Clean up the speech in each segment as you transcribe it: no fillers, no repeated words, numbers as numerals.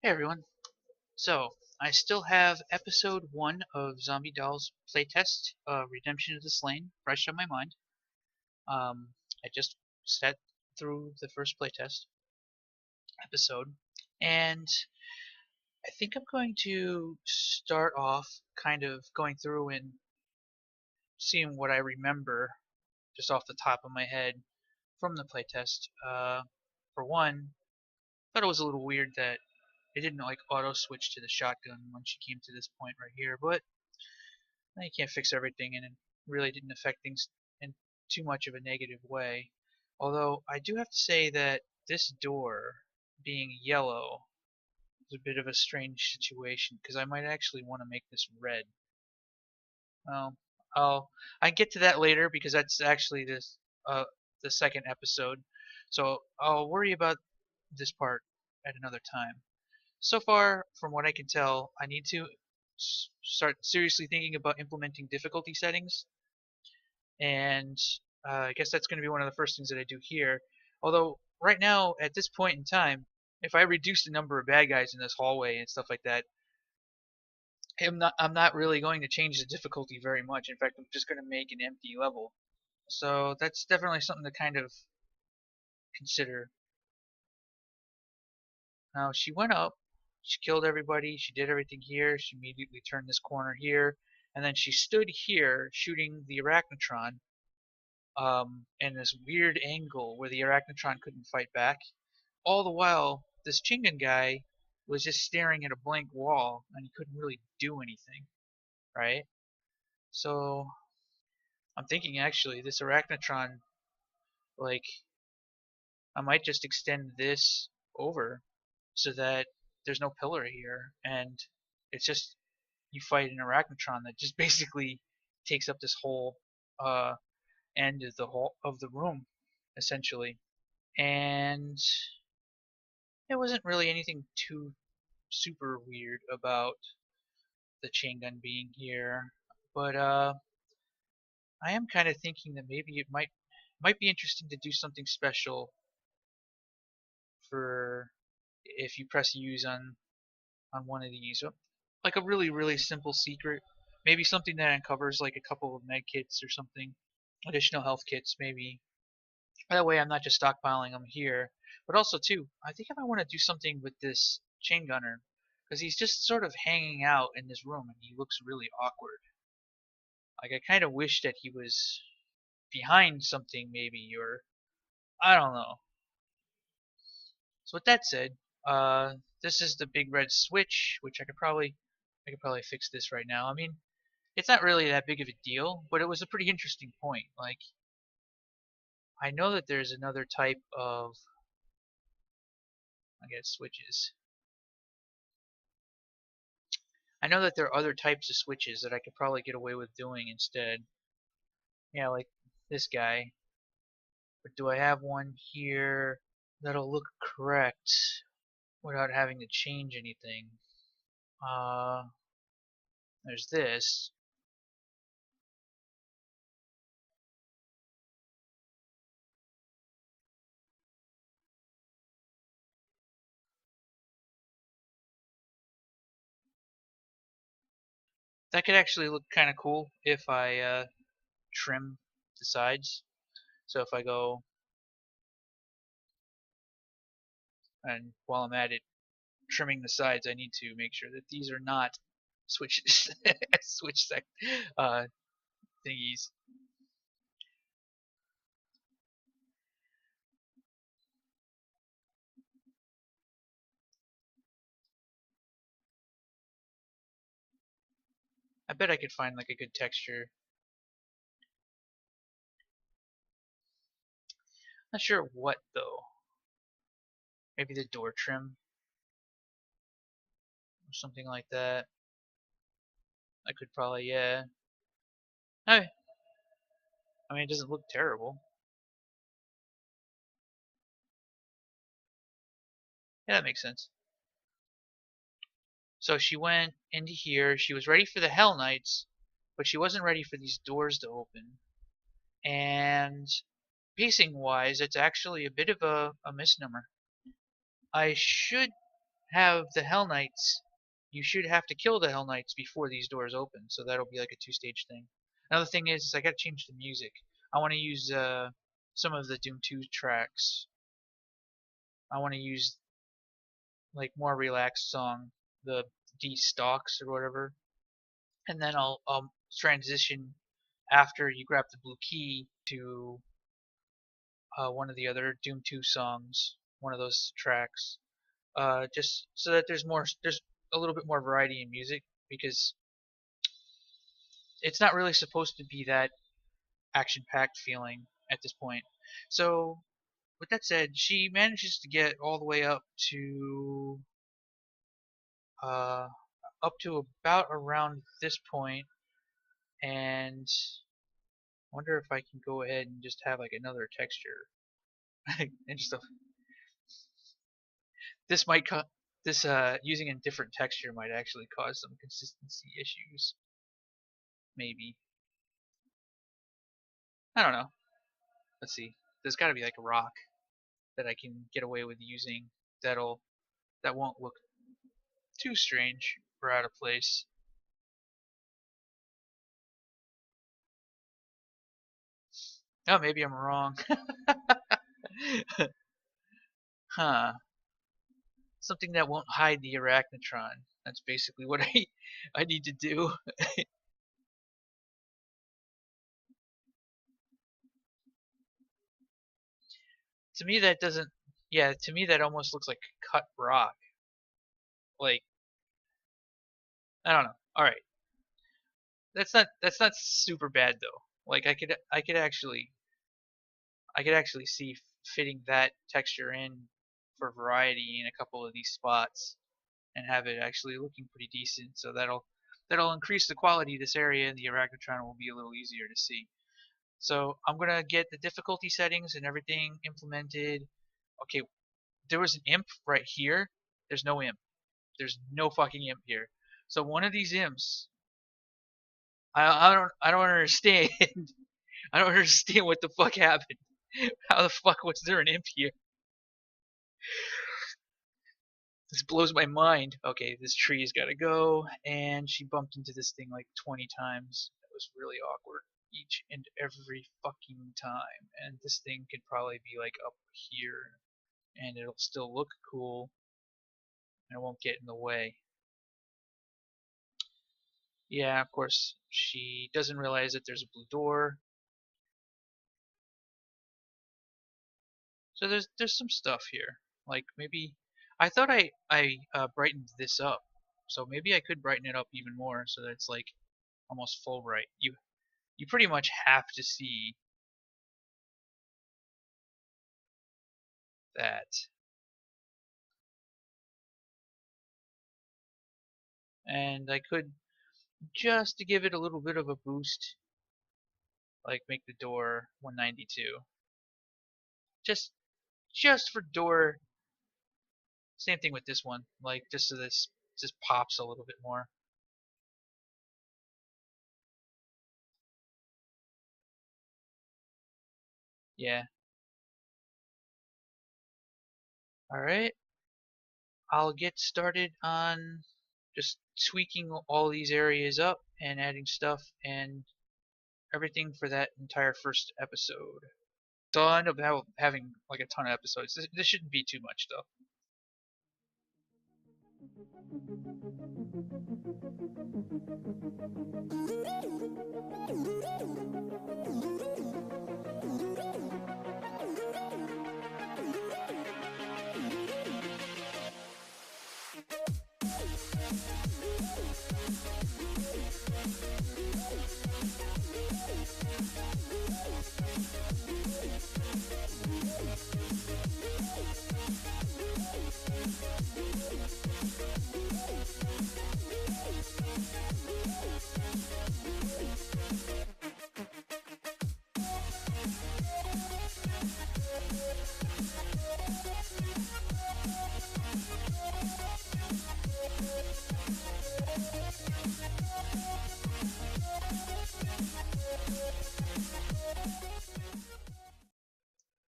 Hey everyone. So, I still have episode 1 of ZombieDoll's playtest, Redemption of the Slain, fresh on my mind. I just sat through the first playtest episode, and I think I'm going to start off kind of going through and seeing what I remember just off the top of my head from the playtest. For one, I thought it was a little weird that it didn't like auto switch to the shotgun when she came to this point right here, but you can't fix everything, and it really didn't affect things in too much of a negative way. Although I do have to say that this door being yellow is a bit of a strange situation because I might actually want to make this red. Well, I get to that later because that's actually the second episode, so I'll worry about this part at another time. So far, from what I can tell, I need to start seriously thinking about implementing difficulty settings, and I guess that's going to be one of the first things that I do here. Although, right now, at this point in time, if I reduce the number of bad guys in this hallway and stuff like that, I'm not really going to change the difficulty very much. In fact, I'm just going to make an empty level. So that's definitely something to kind of consider. Now, she went up, she killed everybody, she did everything here, she immediately turned this corner here, and then she stood here shooting the Arachnotron in this weird angle where the Arachnotron couldn't fight back. All the while, this Chingan guy was just staring at a blank wall and he couldn't really do anything, right? So I'm thinking actually this Arachnotron, like, I might just extend this over so that there's no pillar here, and it's just you fight an Arachnotron that just basically takes up this whole uh, end of the room, essentially. And there wasn't really anything too super weird about the chain gun being here, but I am kind of thinking that maybe it might be interesting to do something special for if you press use on one of these, like a really simple secret, maybe something that uncovers like a couple of med kits or something, additional health kits maybe. That way I'm not just stockpiling them here, but also too, I think I might want to do something with this chain gunner because he's just sort of hanging out in this room and he looks really awkward. Like I kind of wish that he was behind something maybe, or I don't know. So with that said, this is the big red switch, which I could probably fix this right now. I mean, it's not really that big of a deal, but it was a pretty interesting point. Like, I know that there's another type of, I guess, switches. I know that there are other types of switches that I could probably get away with doing instead. Yeah, like this guy. But do I have one here that'll look correct without having to change anything? Uh, there's this. That could actually look kind of cool if I trim the sides. So if I go, and while I'm at it, trimming the sides, I need to make sure that these are not switches, switch sec uh, thingies. I bet I could find like a good texture. Not sure what though. Maybe the door trim or something like that. I could probably, yeah. I mean, it doesn't look terrible. Yeah, that makes sense. So she went into here. She was ready for the Hell Knights, but she wasn't ready for these doors to open. And pacing wise, it's actually a bit of a misnomer. I should have the Hell Knights, you should have to kill the Hell Knights before these doors open, so that'll be like a two-stage thing. Another thing is I gotta change the music. I want to use some of the Doom 2 tracks. I want to use like more relaxed song, the D Stalks or whatever, and then I'll transition after you grab the blue key to one of the other Doom 2 songs, one of those tracks, just so that there's a little bit more variety in music because it's not really supposed to be that action-packed feeling at this point. So with that said, she manages to get all the way uh, up to about around this point, and wonder if I can go ahead and just have like another texture. and just a, this might co- this using a different texture might actually cause some consistency issues. Maybe, I don't know. Let's see. There's got to be like a rock that I can get away with using that won't look too strange or out of place. Oh, maybe I'm wrong. Huh. Something that won't hide the arachnotron. That's basically what I need to do. To me that doesn't yeah, to me that almost looks like cut rock. Like, I don't know. All right. That's not super bad though. Like I could actually see fitting that texture in for variety in a couple of these spots and have it actually looking pretty decent. So that'll increase the quality of this area, and the arachnotron will be a little easier to see. So I'm gonna get the difficulty settings and everything implemented. Okay, there was an imp right here. There's no imp. There's no fucking imp here. So one of these imps, I don't understand. I don't understand what the fuck happened. How the fuck was there an imp here? This blows my mind. Okay, this tree's gotta go, and she bumped into this thing like 20 times. That was really awkward. Each and every fucking time. And this thing could probably be like up here, and it'll still look cool, and it won't get in the way. Yeah, of course, she doesn't realize that there's a blue door. So there's some stuff here. Like maybe I thought I brightened this up. So maybe I could brighten it up even more so that it's like almost full bright. You pretty much have to see that. And I could, just to give it a little bit of a boost, like make the door 192. Just for door. Same thing with this one. Like just so this just pops a little bit more. Yeah. Alright. I'll get started on just tweaking all these areas up and adding stuff and everything for that entire first episode. So I'll end up having like a ton of episodes. This shouldn't be too much though.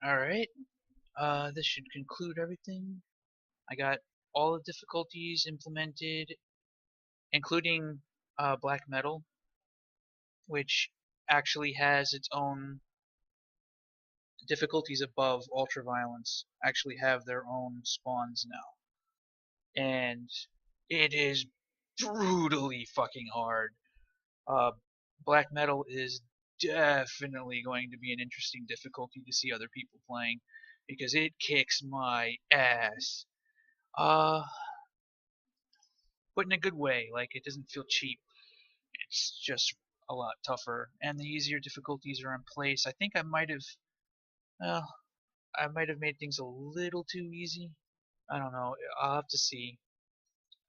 Alright, this should conclude everything. I got all the difficulties implemented, including black metal, which actually has its own difficulties above ultraviolence, actually have their own spawns now. And it is brutally fucking hard. Uh, black metal is definitely going to be an interesting difficulty to see other people playing because it kicks my ass. Uh, but in a good way. Like, it doesn't feel cheap. It's just a lot tougher, and the easier difficulties are in place. I think well, I might have made things a little too easy. I don't know. I'll have to see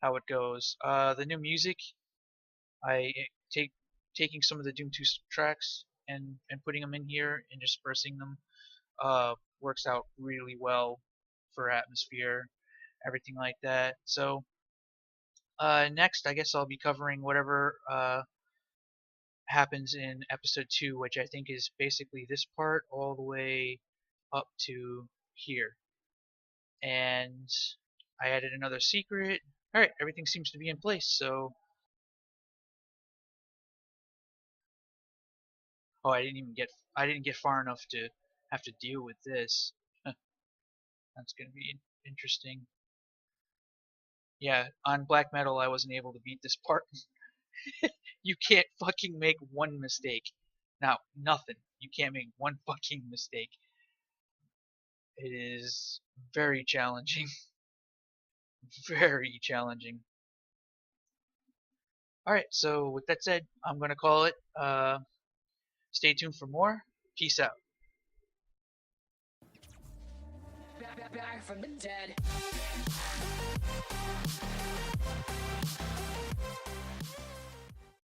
how it goes. The new music, I take taking some of the Doom 2 tracks and putting them in here and dispersing them works out really well for atmosphere, everything like that. So next, I guess I'll be covering whatever happens in episode 2, which I think is basically this part all the way up to here. And I added another secret. Alright, everything seems to be in place, so... Oh, I didn't get far enough to have to deal with this. That's gonna be interesting. Yeah, on Black Metal I wasn't able to beat this part. You can't fucking make one mistake. Now, nothing. You can't make one fucking mistake. It is very challenging. Very challenging. Alright, so with that said, I'm gonna call it. Stay tuned for more. Peace out. Back from the dead.